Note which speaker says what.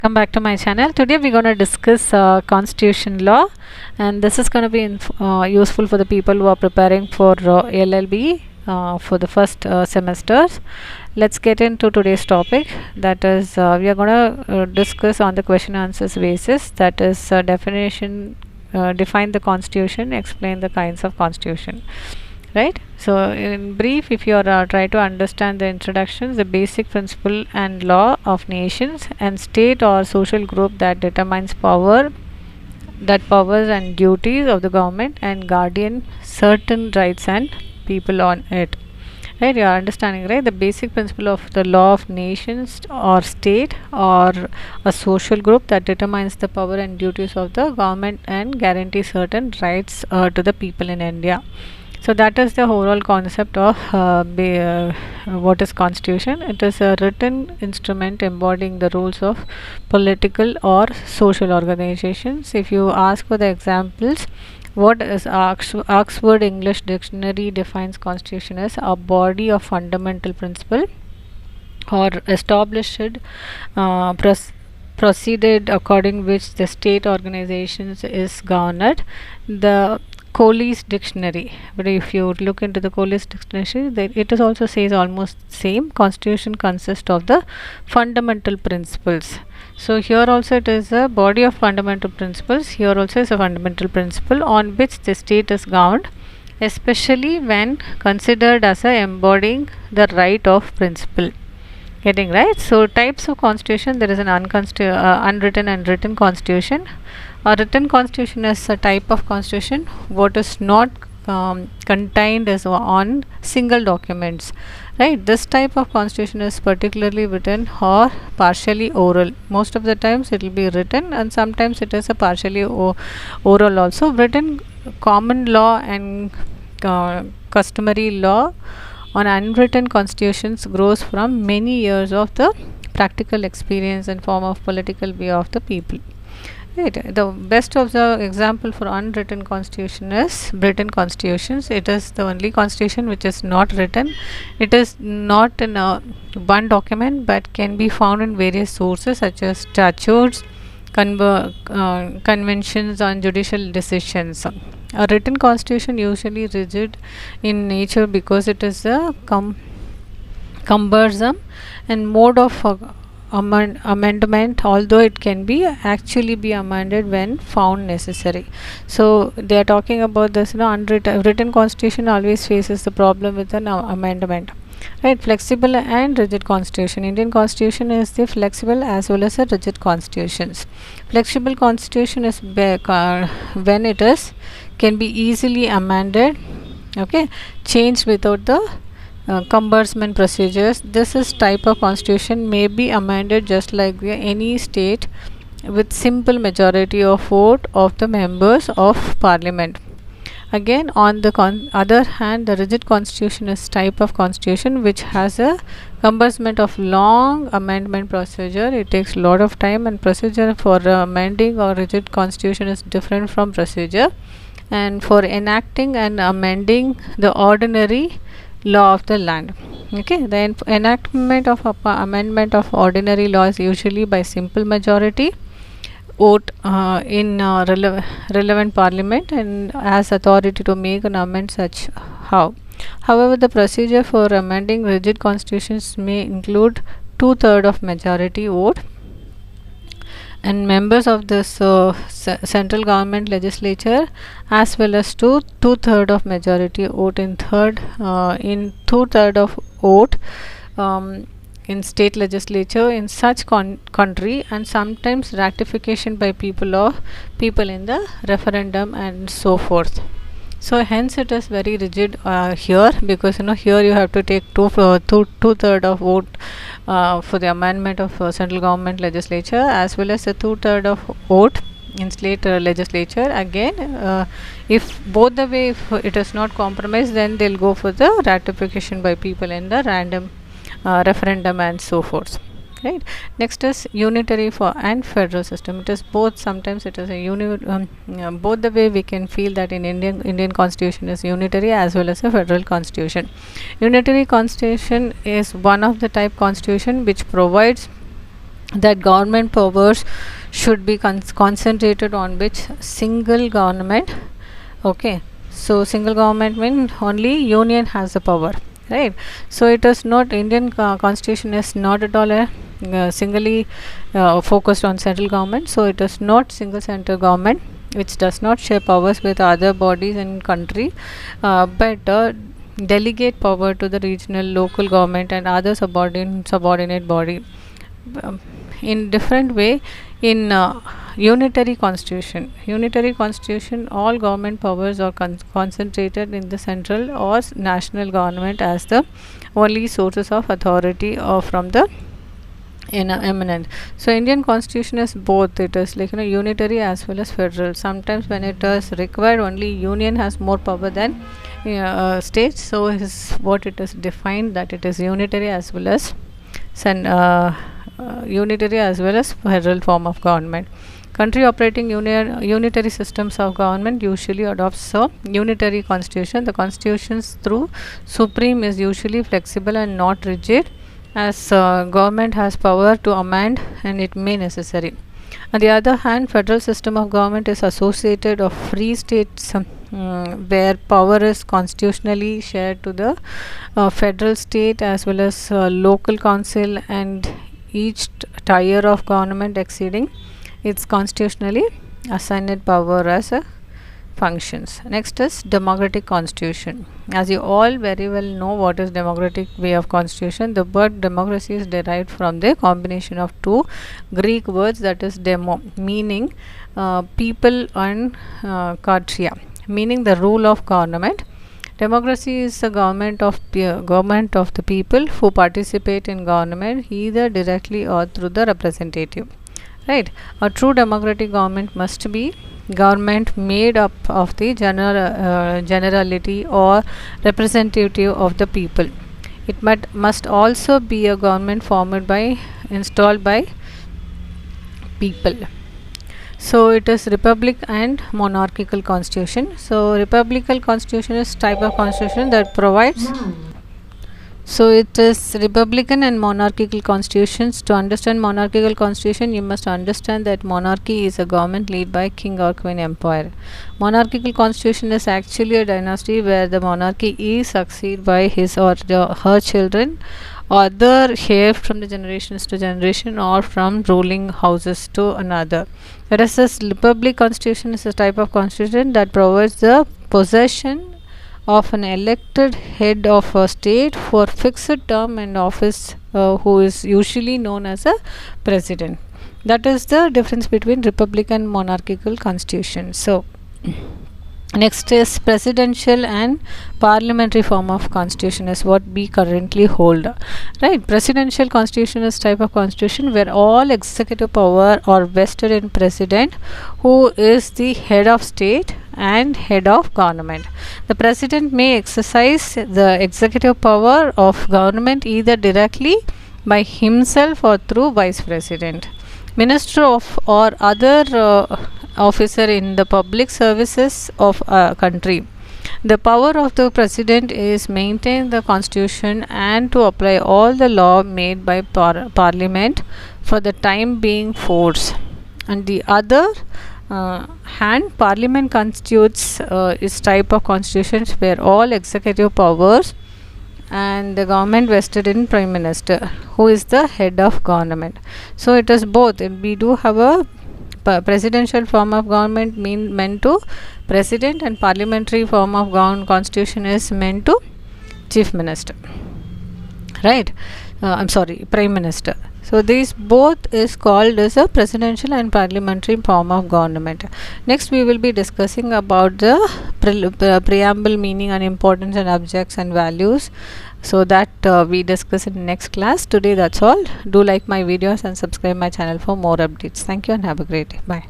Speaker 1: Come back to my channel. Today we're going to discuss constitution law, and this is going to be useful for the people who are preparing for LLB for the first semesters. Let's get into today's topic. That is, we are going to discuss on the question answers basis. That is, define the constitution, explain the kinds of constitution. Right. So in brief, if you are try to understand the introductions, the basic principle and law of nations and state or social group that determines powers and duties of the government and guardian certain rights and people on it. Right, you are understanding, right? The basic principle of the law of nations or state or a social group that determines the power and duties of the government and guarantee certain rights to the people in India. So that is the overall concept of what is constitution. It is a written instrument embodying the rules of political or social organizations. If you ask for the examples, what is Oxford English Dictionary defines constitution as a body of fundamental principle or established proceeded according which the state organizations is governed. The Colley's dictionary, but if you look into the Colley's dictionary, it is also says almost same. Constitution consists of the fundamental principles. So here also it is a body of fundamental principles. Here also is a fundamental principle on which the state is governed, especially when considered as a embodying the right of principle. Getting right? So types of constitution, there is an unwritten and written constitution. A written constitution is a type of constitution what is not contained as on single documents. Right? This type of constitution is particularly written or partially oral. Most of the times it will be written, and sometimes it is a partially oral also. Written common law and customary law on unwritten constitutions grows from many years of the practical experience and form of political view of the people. Right. The best of the example for unwritten constitution is Britain constitutions. It is the only constitution which is not written. It is not in a one document but can be found in various sources such as statutes, conventions on judicial decisions. A written constitution usually rigid in nature because it is a cumbersome and mode of amendment, although it can be actually be amended when found necessary. So they are talking about this, written constitution always faces the problem with an amendment. Right, flexible and rigid constitution. Indian constitution is the flexible as well as the rigid constitutions. Flexible constitution is when it is can be easily amended, okay, changed without the cumbersome procedures. This is type of constitution may be amended just like any state with simple majority of vote of the members of parliament. Again, on the other hand, the rigid constitution is type of constitution which has a cumbersome of long amendment procedure. It takes a lot of time, and procedure for amending or rigid constitution is different from procedure. And for enacting and amending the ordinary law of the land. Okay, the enactment of amendment of ordinary law is usually by simple majority vote in relevant parliament and has authority to make and amend such how. However, the procedure for amending rigid constitutions may include 2/3 of majority vote, and members of this central government legislature as well as 2/3 of majority vote in 2/3 of vote in state legislature in such country, and sometimes ratification by people in the referendum and so forth. So hence it is very rigid here, because here you have to take two-third of vote for the amendment of central government legislature as well as a 2/3 of vote in state legislature. Again, if both the way, if it is not compromised, then they'll go for the ratification by people in the random referendum and so forth. Right. Next is unitary and federal system. It is both. Sometimes it is a both the way we can feel that in Indian constitution is unitary as well as a federal constitution. Unitary constitution is one of the type constitution which provides that government powers should be concentrated on which single government. Okay, so single government means only union has the power, right? So it is not, Indian constitution is not at all a singly focused on central government. So it is not single central government which does not share powers with other bodies in country, but delegate power to the regional, local government and other subordinate body in different way. In unitary constitution, all government powers are concentrated in the central or national government as the only sources of authority or from the eminent. So Indian constitution is both, it is like unitary as well as federal. Sometimes when it is required, only union has more power than states. So is what it is defined, that it is unitary as well as federal form of government. Country operating unitary systems of government usually adopts a unitary constitution. The constitutions through supreme is usually flexible and not rigid, as government has power to amend and it may necessary. On the other hand, federal system of government is associated of free states, where power is constitutionally shared to the federal state as well as local council, and each tier of government exceeding its constitutionally assigned power as a functions. Next is democratic constitution. As you all very well know what is democratic way of constitution, the word democracy is derived from the combination of two Greek words, that is demo meaning people and katria meaning the rule of government. Democracy is the government of the people who participate in government either directly or through the representative, right? A true democratic government must be government made up of the generality or representative of the people. It must also be a government installed by people. So it is republic and monarchical constitution. So republican constitution is type of constitution that provides. So it is republican and monarchical constitutions. To understand monarchical constitution, you must understand that monarchy is a government led by king or queen empire. Monarchical constitution is actually a dynasty where the monarchy is succeeded by his or her children, other heir from the generations to generation, or from ruling houses to another. Whereas this republic constitution is a type of constitution that provides the possession of an elected head of a state for fixed term and office, who is usually known as a president. That is the difference between republic and monarchical constitution. So next is presidential and parliamentary form of constitution is what we currently hold, right? Presidential constitution is type of constitution where all executive power are vested in president, who is the head of state and head of government. The president may exercise the executive power of government either directly by himself or through vice president, minister of or other officer in the public services of a country. The power of the president is maintain the constitution and to apply all the law made by parliament for the time being force. On the other hand, parliament constitutes is type of constitutions where all executive powers and the government vested in prime minister, who is the head of government. So it is both. We do have a presidential form of government meant to president, and parliamentary form of constitution is meant to chief minister, right? Prime minister. So these both is called as a presidential and parliamentary form of government. Next we will be discussing about the preamble meaning and importance and objects and values, so that we discuss in next class. Today that's all. Do like my videos and subscribe my channel for more updates. Thank you and have a great day. Bye.